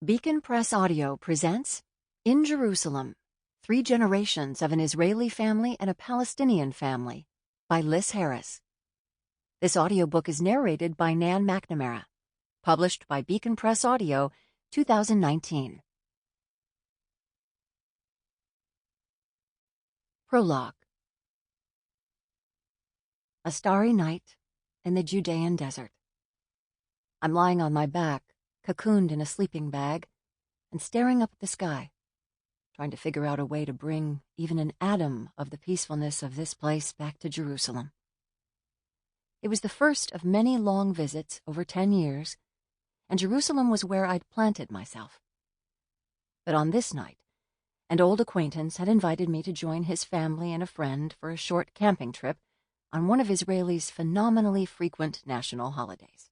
Beacon Press Audio presents In Jerusalem, 3 Generations of an Israeli Family and a Palestinian Family by Lis Harris. This audiobook is narrated by Nan Mcnamara, published by Beacon Press Audio, 2019. Prologue. A starry night in the Judean desert. I'm lying on my back, cocooned in a sleeping bag, and staring up at the sky, trying to figure out a way to bring even an atom of the peacefulness of this place back to Jerusalem. It was the first of many long visits over 10 years, and Jerusalem was where I'd planted myself. But on this night, an old acquaintance had invited me to join his family and a friend for a short camping trip on one of Israel's phenomenally frequent national holidays.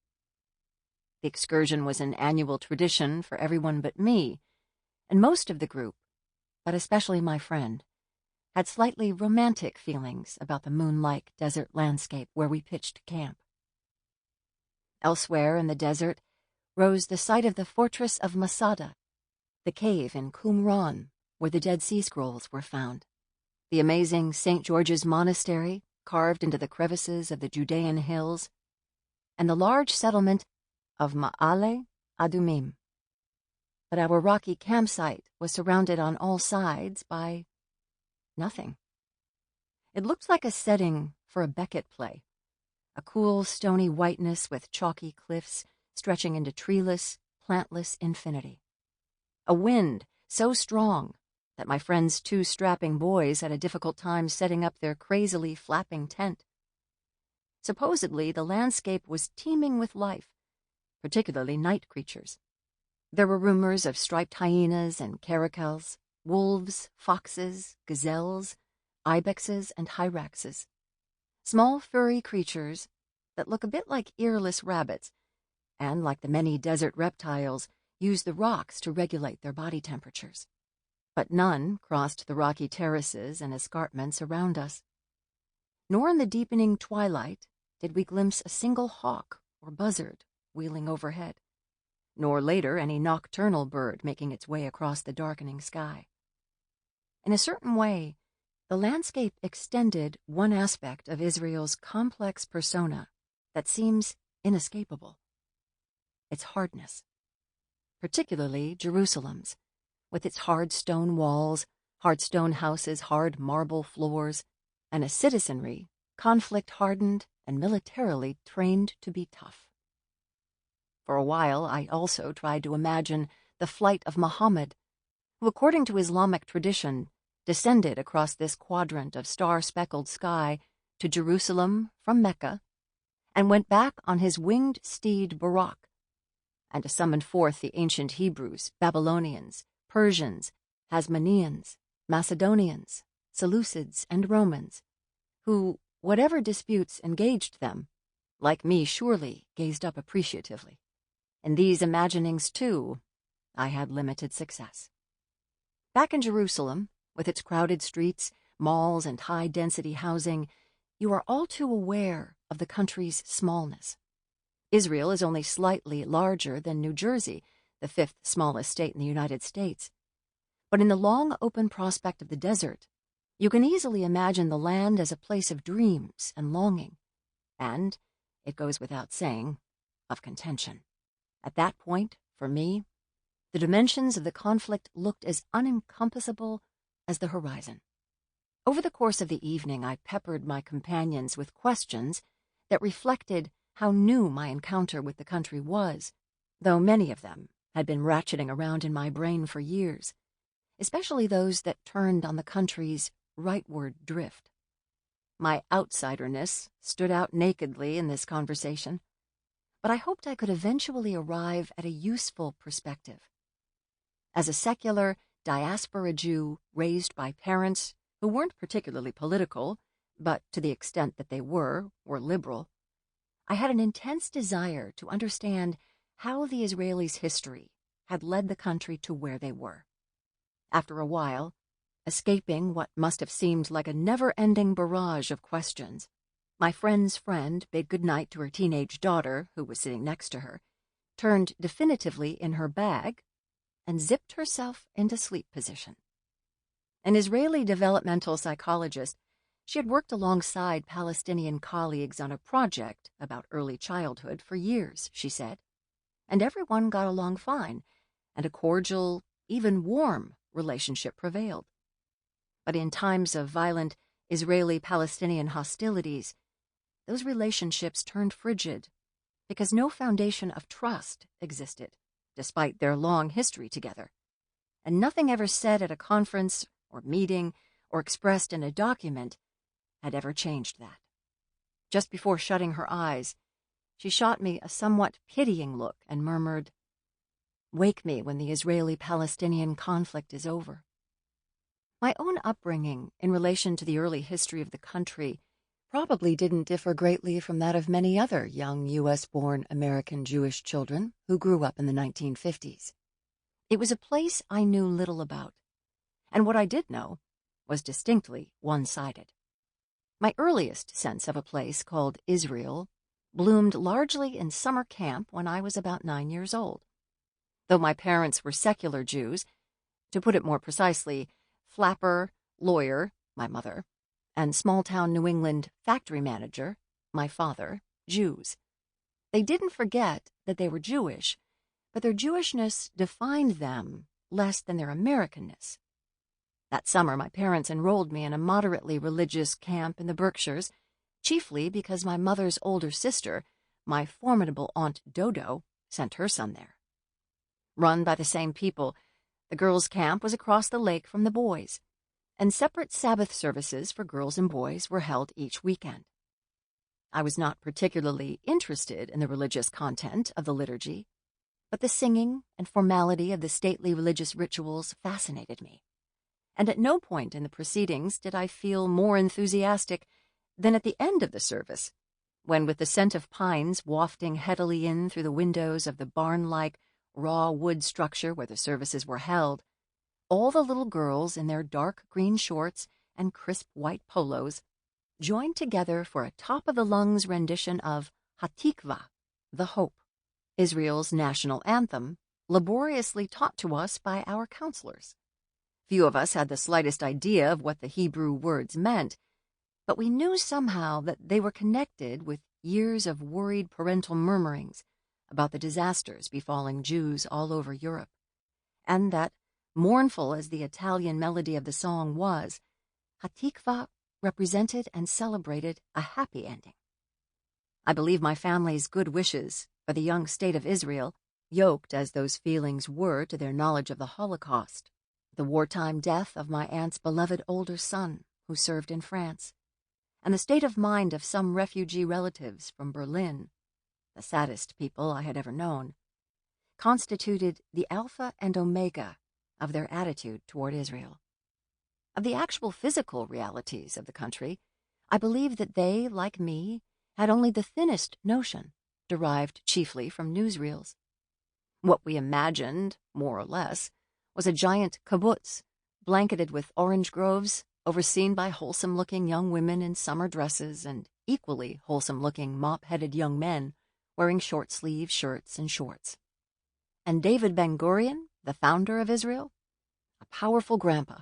The excursion was an annual tradition for everyone but me, and most of the group, but especially my friend, had slightly romantic feelings about the moon-like desert landscape where we pitched camp. Elsewhere in the desert rose the site of the fortress of Masada, the cave in Qumran where the Dead Sea Scrolls were found, the amazing St. George's Monastery carved into the crevices of the Judean hills, and the large settlement of Ma'ale Adumim. But our rocky campsite was surrounded on all sides by nothing. It looked like a setting for a Beckett play, a cool, stony whiteness with chalky cliffs stretching into treeless, plantless infinity. A wind so strong that my friend's 2 strapping boys had a difficult time setting up their crazily flapping tent. Supposedly, the landscape was teeming with life, particularly night creatures. There were rumors of striped hyenas and caracals, wolves, foxes, gazelles, ibexes, and hyraxes. Small furry creatures that look a bit like earless rabbits, and like the many desert reptiles, use the rocks to regulate their body temperatures. But none crossed the rocky terraces and escarpments around us. Nor in the deepening twilight did we glimpse a single hawk or buzzard wheeling overhead, nor later any nocturnal bird making its way across the darkening sky. In a certain way, the landscape extended one aspect of Israel's complex persona that seems inescapable: its hardness, particularly Jerusalem's, with its hard stone walls, hard stone houses, hard marble floors, and a citizenry conflict-hardened and militarily trained to be tough. For a while, I also tried to imagine the flight of Muhammad, who, according to Islamic tradition, descended across this quadrant of star-speckled sky to Jerusalem from Mecca, and went back on his winged steed Barak, and to summon forth the ancient Hebrews, Babylonians, Persians, Hasmoneans, Macedonians, Seleucids, and Romans, who, whatever disputes engaged them, like me surely gazed up appreciatively. In these imaginings, too, I had limited success. Back in Jerusalem, with its crowded streets, malls, and high-density housing, you are all too aware of the country's smallness. Israel is only slightly larger than New Jersey, the 5th smallest state in the United States. But in the long open prospect of the desert, you can easily imagine the land as a place of dreams and longing, and, it goes without saying, of contention. At that point, for me, the dimensions of the conflict looked as unencompassable as the horizon. Over the course of the evening, I peppered my companions with questions that reflected how new my encounter with the country was, though many of them had been ratcheting around in my brain for years, especially those that turned on the country's rightward drift. My outsiderness stood out nakedly in this conversation, but I hoped I could eventually arrive at a useful perspective. As a secular, diaspora Jew raised by parents who weren't particularly political, but to the extent that they were liberal, I had an intense desire to understand how the Israelis' history had led the country to where they were. After a while, escaping what must have seemed like a never-ending barrage of questions, my friend's friend bade goodnight to her teenage daughter, who was sitting next to her, turned definitively in her bag, and zipped herself into sleep position. An Israeli developmental psychologist, she had worked alongside Palestinian colleagues on a project about early childhood for years, she said, and everyone got along fine, and a cordial, even warm, relationship prevailed. But in times of violent Israeli-Palestinian hostilities, those relationships turned frigid because no foundation of trust existed, despite their long history together, and nothing ever said at a conference or meeting or expressed in a document had ever changed that. Just before shutting her eyes, she shot me a somewhat pitying look and murmured, "Wake me when the Israeli-Palestinian conflict is over." My own upbringing in relation to the early history of the country probably didn't differ greatly from that of many other young U.S.-born American Jewish children who grew up in the 1950s. It was a place I knew little about, and what I did know was distinctly one-sided. My earliest sense of a place called Israel bloomed largely in summer camp when I was about 9 years old. Though my parents were secular Jews, to put it more precisely, flapper, lawyer, my mother, and small-town New England factory manager, my father, Jews. They didn't forget that they were Jewish, but their Jewishness defined them less than their Americanness. That summer, my parents enrolled me in a moderately religious camp in the Berkshires, chiefly because my mother's older sister, my formidable Aunt Dodo, sent her son there. Run by the same people, the girls' camp was across the lake from the boys', and separate Sabbath services for girls and boys were held each weekend. I was not particularly interested in the religious content of the liturgy, but the singing and formality of the stately religious rituals fascinated me. And at no point in the proceedings did I feel more enthusiastic than at the end of the service, when, with the scent of pines wafting headily in through the windows of the barn-like raw wood structure where the services were held, all the little girls in their dark green shorts and crisp white polos joined together for a top-of-the-lungs rendition of Hatikva, the Hope, Israel's national anthem, laboriously taught to us by our counselors. Few of us had the slightest idea of what the Hebrew words meant, but we knew somehow that they were connected with years of worried parental murmurings about the disasters befalling Jews all over Europe, and that, mournful as the Italian melody of the song was, Hatikva represented and celebrated a happy ending. I believe my family's good wishes for the young state of Israel, yoked as those feelings were to their knowledge of the Holocaust, the wartime death of my aunt's beloved older son who served in France, and the state of mind of some refugee relatives from Berlin, the saddest people I had ever known, constituted the alpha and omega of their attitude toward Israel. Of the actual physical realities of the country, I believe that they, like me, had only the thinnest notion, derived chiefly from newsreels. What we imagined, more or less, was a giant kibbutz, blanketed with orange groves, overseen by wholesome-looking young women in summer dresses and equally wholesome-looking mop-headed young men wearing short-sleeved shirts and shorts. And David Ben-Gurion, the founder of Israel, a powerful grandpa,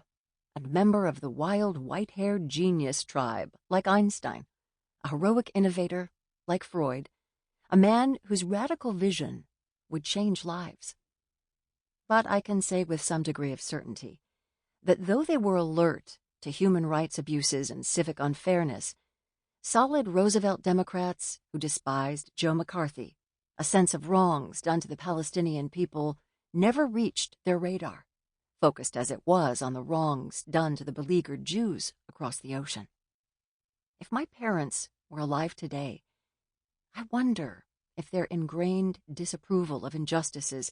and member of the wild white-haired genius tribe like Einstein, a heroic innovator like Freud, a man whose radical vision would change lives. But I can say with some degree of certainty that though they were alert to human rights abuses and civic unfairness, solid Roosevelt Democrats who despised Joe McCarthy, a sense of wrongs done to the Palestinian people, never reached their radar, focused as it was on the wrongs done to the beleaguered Jews across the ocean. If my parents were alive today, I wonder if their ingrained disapproval of injustices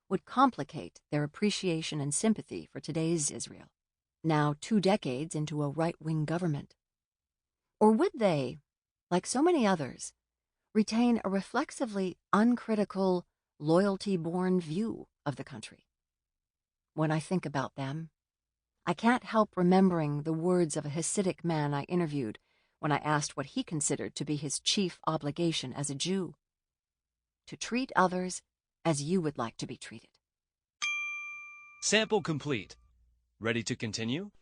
would complicate their appreciation and sympathy for today's Israel, now 2 decades into a right-wing government. Or would they, like so many others, retain a reflexively uncritical, loyalty-born view of the country? When I think about them, I can't help remembering the words of a Hasidic man I interviewed when I asked what he considered to be his chief obligation as a Jew: to treat others as you would like to be treated. Sample complete. Ready to continue?